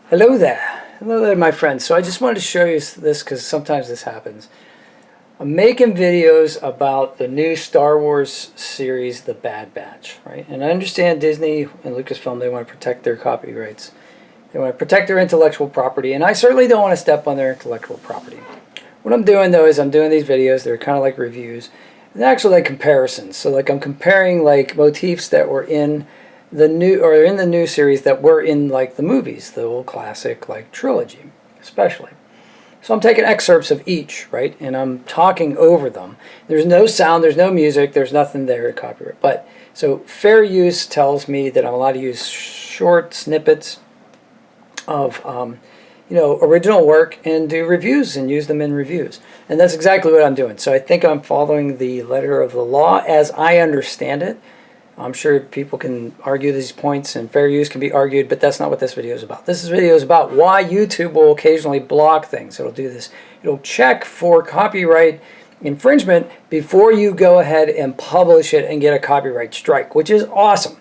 Hello there, my friends. So I just wanted to show you this because sometimes this happens. I'm making videos about the new Star Wars series, The Bad Batch, right? And I understand Disney and Lucasfilm, they want to protect their copyrights. They want to protect their intellectual property, and I certainly don't want to step on their intellectual property. What I'm doing, though, is I'm doing these videos. They're kind of like reviews. They're actually like comparisons. So like I'm comparing like motifs that were in the new series that were in like the movies, the old classic like trilogy, especially. So I'm taking excerpts of each, right, and I'm talking over them. There's no sound, there's no music, there's nothing there to copyright. But so fair use tells me that I'm allowed to use short snippets of original work and do reviews and use them in reviews. And that's exactly what I'm doing. So I think I'm following the letter of the law as I understand it. I'm sure people can argue these points and fair use can be argued, but that's not what this video is about. This video is about why YouTube will occasionally block things. It'll do this. It'll check for copyright infringement before you go ahead and publish it and get a copyright strike, which is awesome.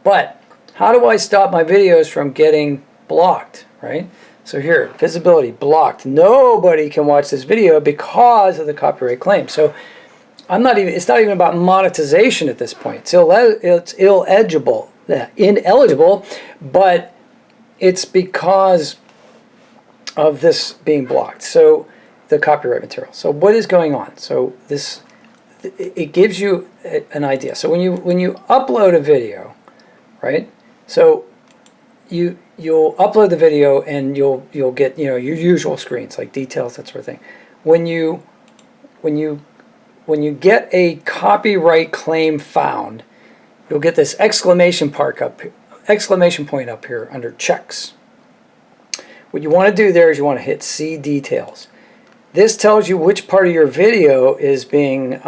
But how do I stop my videos from getting blocked, right? So here, visibility blocked. Nobody can watch this video because of the copyright claim. So it's not even about monetization at this point. It's ineligible, but it's because of this being blocked. So the copyright material. So what is going on? So it gives you an idea. So when you upload a video, right? So you'll upload the video and you'll get your usual screens like details, that sort of thing. When you get a copyright claim found, you'll get this exclamation point up here under checks. What you want to do there is you want to hit see details. This tells you which part of your video is being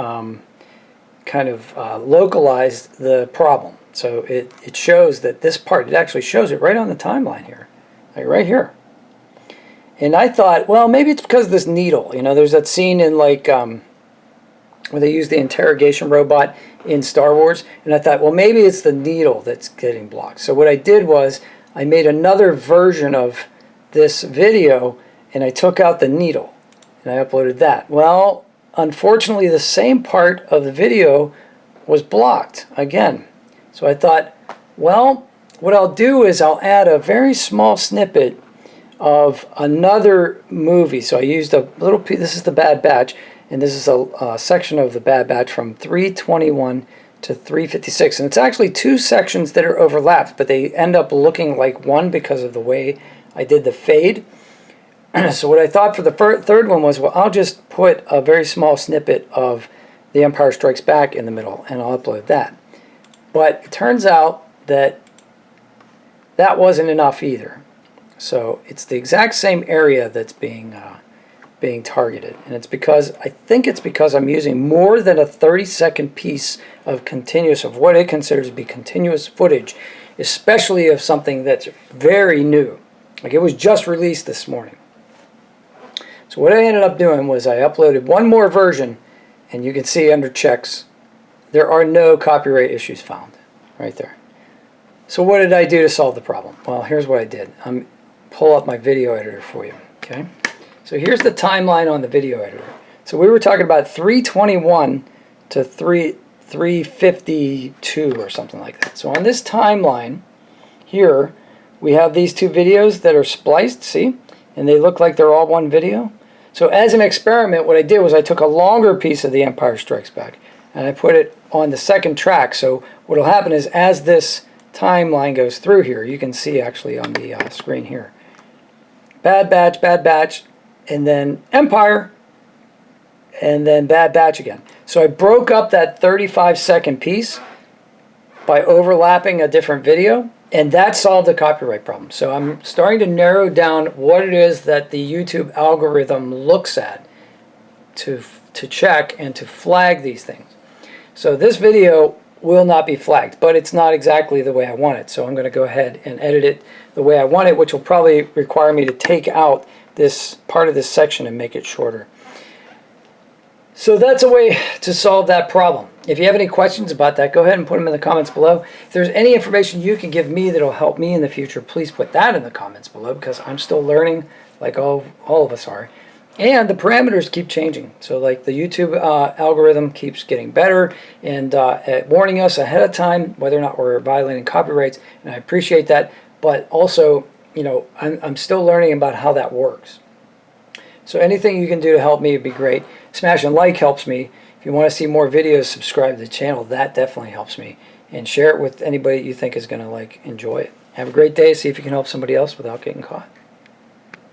localized the problem. So it shows that this part, it actually shows it right on the timeline here, like right here. And I thought, well, maybe it's because of this needle. There's that scene in like where they use the interrogation robot in Star Wars, and I thought, well, maybe it's the needle that's getting blocked. So what I did was I made another version of this video, and I took out the needle, and I uploaded that. Well, unfortunately, the same part of the video was blocked again. So I thought, well, what I'll do is I'll add a very small snippet of another movie. So I used a little piece. This is The Bad Batch, and this is a section of The Bad Batch from 321 to 356. And it's actually two sections that are overlapped, but they end up looking like one because of the way I did the fade. So what I thought for the third one was, well, I'll just put a very small snippet of The Empire Strikes Back in the middle, and I'll upload that. But it turns out that that wasn't enough either. So it's the exact same area that's being targeted, and I think it's because I'm using more than a 30-second piece of what it considers to be continuous footage, especially of something that's very new. Like it was just released this morning. So what I ended up doing was I uploaded one more version, and you can see under checks, there are no copyright issues found, right there. So what did I do to solve the problem? Well, here's what I did. I'm pull up my video editor for you, okay? So here's the timeline on the video editor. So we were talking about 321 to 352 or something like that. So on this timeline here, we have these two videos that are spliced, see? And they look like they're all one video. So as an experiment, what I did was I took a longer piece of The Empire Strikes Back and I put it on the second track. So what will happen is as this timeline goes through here, you can see actually on the screen here, Bad Batch, and then Empire, and then Bad Batch again. So I broke up that 35-second piece by overlapping a different video, and that solved the copyright problem. So I'm starting to narrow down what it is that the YouTube algorithm looks at to check and to flag these things. So this video will not be flagged, but it's not exactly the way I want it. So I'm going to go ahead and edit it the way I want it, which will probably require me to take out this part of this section and make it shorter. So that's a way to solve that problem. If you have any questions about that, go ahead and put them in the comments below. If there's any information you can give me that'll help me in the future, please put that in the comments below, because I'm still learning, like all of us are. And the parameters keep changing. So like the YouTube algorithm keeps getting better and warning us ahead of time whether or not we're violating copyrights, and I appreciate that. But also, you know, I'm still learning about how that works. So anything you can do to help me would be great. Smashing like helps me. If you want to see more videos, subscribe to the channel. That definitely helps me. And share it with anybody you think is going to enjoy it. Have a great day. See if you can help somebody else without getting caught.